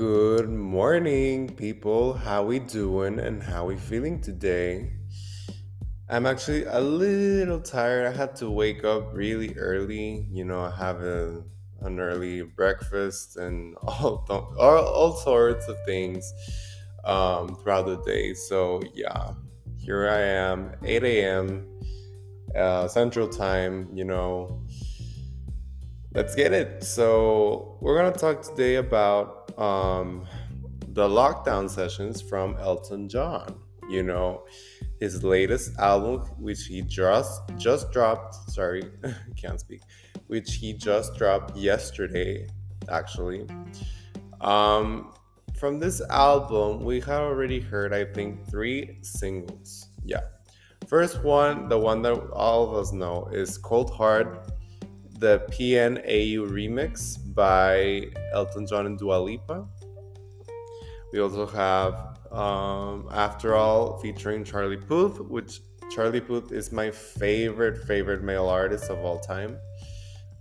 Good morning, people. How we doing and how we feeling today? I'm actually a little tired. I had to wake up really early. I have an early breakfast and all sorts of things throughout the day. So yeah, here I am, 8 a.m. Central Time. Let's get it. So we're gonna talk today about the lockdown sessions from Elton John. You know, his latest album, which he just dropped. Sorry, can't speak. Which he just dropped yesterday, actually. Um, from this album, we have already heard, I think, three singles. Yeah. First one, the one that all of us know, is Cold Heart, the PNAU remix by Elton John and Dua Lipa. We also have After All featuring Charlie Puth, which Charlie Puth is my favorite male artist of all time.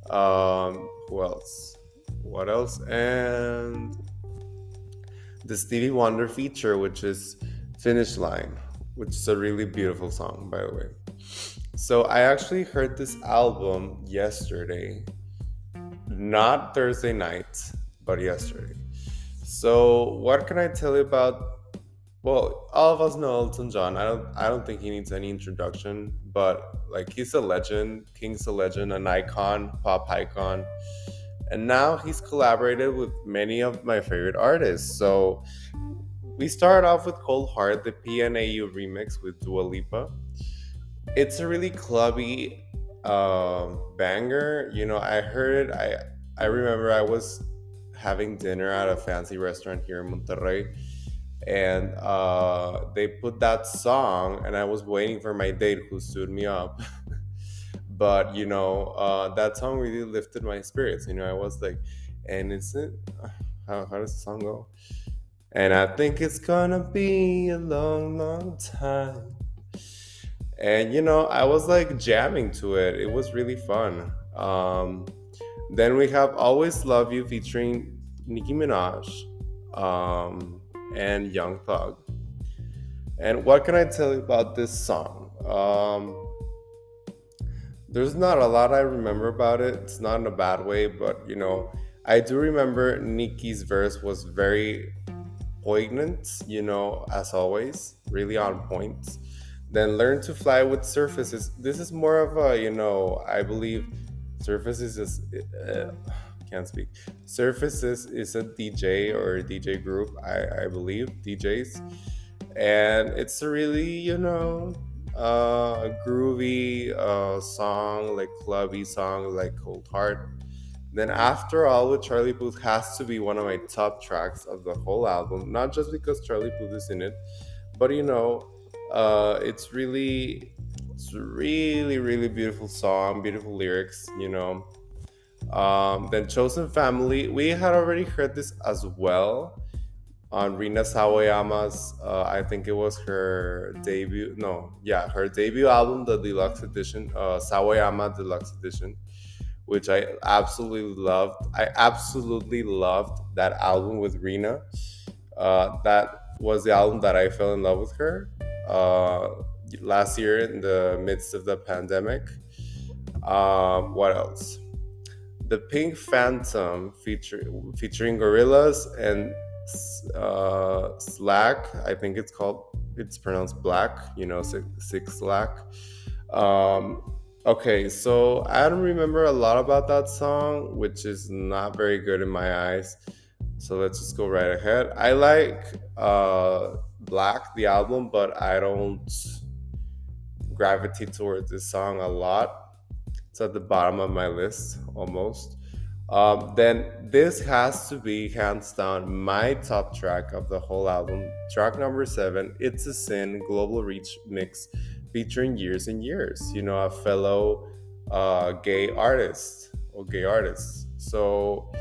Who else? What else? And the Stevie Wonder feature, which is Finish Line, which is a really beautiful song, by the way. So I actually heard this album yesterday, not Thursday night, but yesterday. So what can I tell you about? Well, all of us know Elton John. I don't think he needs any introduction, but like he's a legend, King's a legend, an icon, pop icon. And now he's collaborated with many of my favorite artists. So we start off with Cold Heart, the PNAU remix with Dua Lipa. It's a really clubby banger. I heard it. I remember I was having dinner at a fancy restaurant here in Monterrey, and they put that song, and I was waiting for my date who stood me up. But that song really lifted my spirits. I was like, and it's it. How does the song go? And I think it's gonna be a long time. And I was like jamming to it. It was really fun. Then we have Always Love You featuring Nicki Minaj and Young Thug. And what can I tell you about this song? There's not a lot I remember about it. It's not in a bad way, but I do remember Nicki's verse was very poignant, as always, really on point. Then Learn to Fly with Surfaces. This is more of a, I believe Surfaces is, can't speak. Surfaces is a DJ or a DJ group, I believe, DJs. And it's a really, groovy song, like clubby song, like Cold Heart. Then After All with Charlie Puth has to be one of my top tracks of the whole album. Not just because Charlie Puth is in it, but it's really beautiful song, beautiful lyrics. Then Chosen Family, we had already heard this as well on Rina Sawayama's. I think it was her debut. No, yeah, her debut album, the deluxe edition, Sawayama Deluxe Edition, which I absolutely loved. I absolutely loved that album with Rina. That was the album that I fell in love with her last year in the midst of the pandemic. What else? The Pink Phantom featuring Gorillas and Slack. I think it's pronounced Black. Six Slack. Okay, so I don't remember a lot about that song, which is not very good in my eyes. So let's just go right ahead. I like Black, the album, but I don't gravitate towards this song a lot. It's at the bottom of my list almost. Then this has to be hands down my top track of the whole album. Track number 7, It's a Sin Global Reach Mix featuring Years and Years, a fellow gay artist or gay artists. So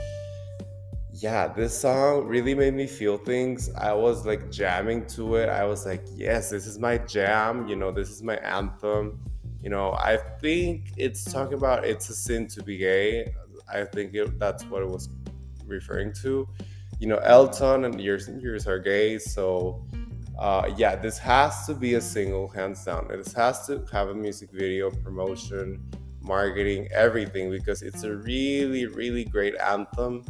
yeah, this song really made me feel things. I was like jamming to it. I was like, yes, this is my jam. This is my anthem. I think it's talking about it's a sin to be gay. I think that's what it was referring to. Elton and Years and Years are gay, so yeah, this has to be a single, hands down. It has to have a music video, promotion, marketing, everything, because it's a really, really great anthem,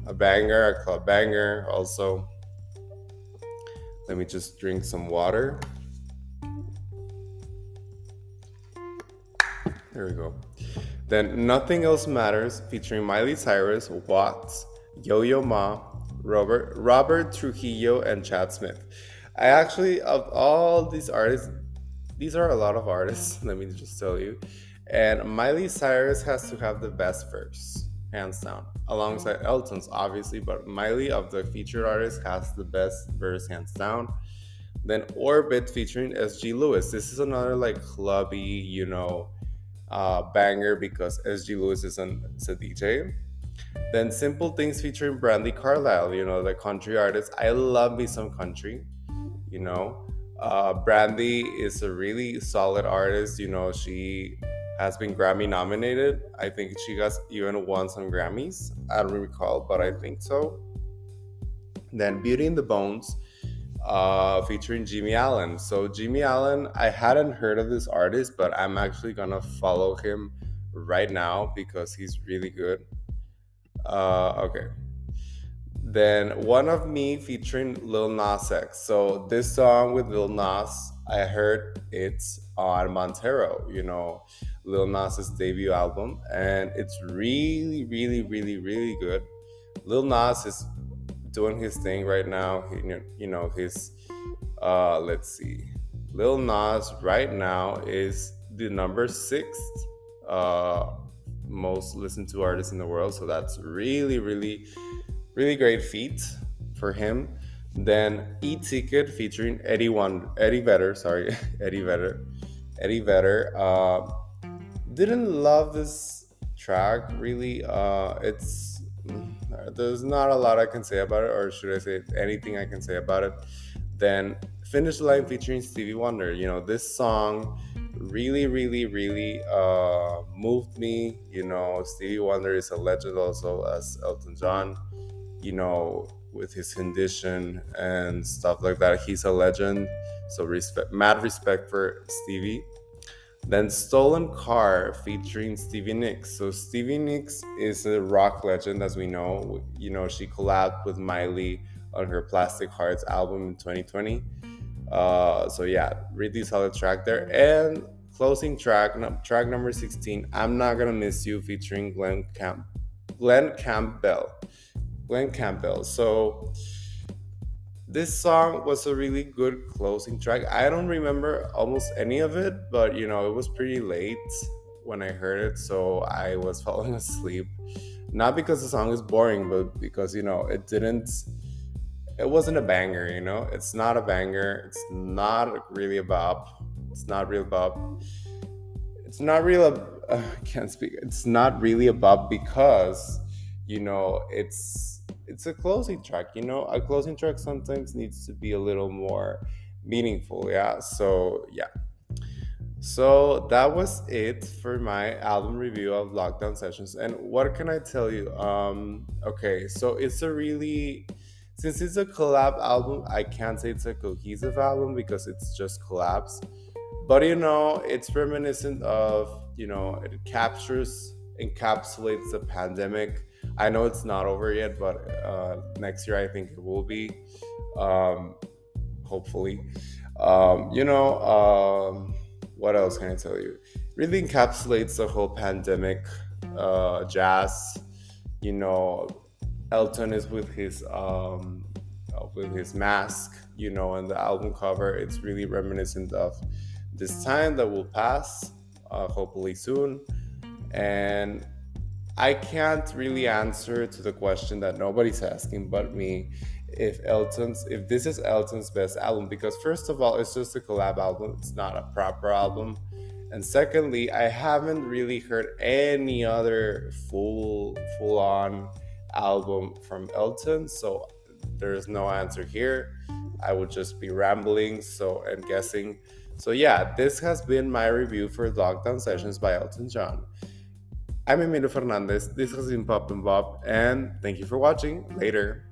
a banger, a club banger. Also, let me just drink some water. There we go. Then Nothing Else Matters, featuring Miley Cyrus, Watts, Yo Yo Ma, Robert Trujillo, and Chad Smith. I actually, of all these artists, these are a lot of artists, let me just tell you. And Miley Cyrus has to have the best verse, hands down, alongside Elton's, obviously, but Miley, of the featured artists, has the best verse, hands down. Then Orbit featuring SG Lewis. This is another like clubby, banger because SG Lewis is a DJ. Then Simple Things featuring Brandy Carlisle, the country artist. I love me some country, you know. Brandy is a really solid artist. She has been Grammy nominated. I think she has even won some Grammys. I don't recall, but I think so. Then Beauty in the Bones, featuring Jimmy Allen. So Jimmy Allen, I hadn't heard of this artist, but I'm actually gonna follow him right now because he's really good. Okay. Then One of Me featuring Lil Nas X. So this song with Lil Nas, I heard it's on Montero, Lil Nas's debut album, and it's really, really, really, really good. Lil Nas is doing his thing right now. His let's see. Lil Nas right now is the number sixth most listened to artist in the world. So that's really, really, really great feat for him. Then E-Ticket featuring Eddie Vedder, sorry, Eddie Vedder. Didn't love this track really. It's There's not a lot I can say about it, or should I say anything I can say about it. Then Finish the Line featuring Stevie Wonder. This song really, really, really moved me. Stevie Wonder is a legend also as Elton John, with his condition and stuff like that. He's a legend. So mad respect for Stevie. Then Stolen Car featuring Stevie Nicks. So Stevie Nicks is a rock legend, as we know. She collabed with Miley on her Plastic Hearts album in 2020. So yeah, really solid track there. And closing track number 16, I'm Not Gonna Miss You, featuring Glenn Campbell. So this song was a really good closing track. I don't remember almost any of it, but it was pretty late when I heard it, so I was falling asleep. Not because the song is boring, but because it wasn't a banger. It's not a banger. It's not really a bop. It's not real bop. It's not real. I can't speak. It's not really a bop because it's a closing track. A closing track sometimes needs to be a little more meaningful. Yeah. So yeah. So that was it for my album review of Lockdown Sessions. And what can I tell you? Okay, so since it's a collab album, I can't say it's a cohesive album because it's just collabs. But it's reminiscent of, it encapsulates the pandemic. I know it's not over yet, but next year I think it will be. Hopefully. What else can I tell you? Really encapsulates the whole pandemic. Jazz. Elton is with his mask. And the album cover. It's really reminiscent of this time that will pass, hopefully soon. And I can't really answer to the question that nobody's asking but me, if this is Elton's best album, because first of all, it's just a collab album. It's not a proper album. And secondly, I haven't really heard any other full on album from Elton, so there's no answer here. I would just be rambling and guessing. So yeah, this has been my review for Lockdown Sessions by Elton John. I'm Emilio Fernandez. This has been Pop and Bob, and thank you for watching. Later.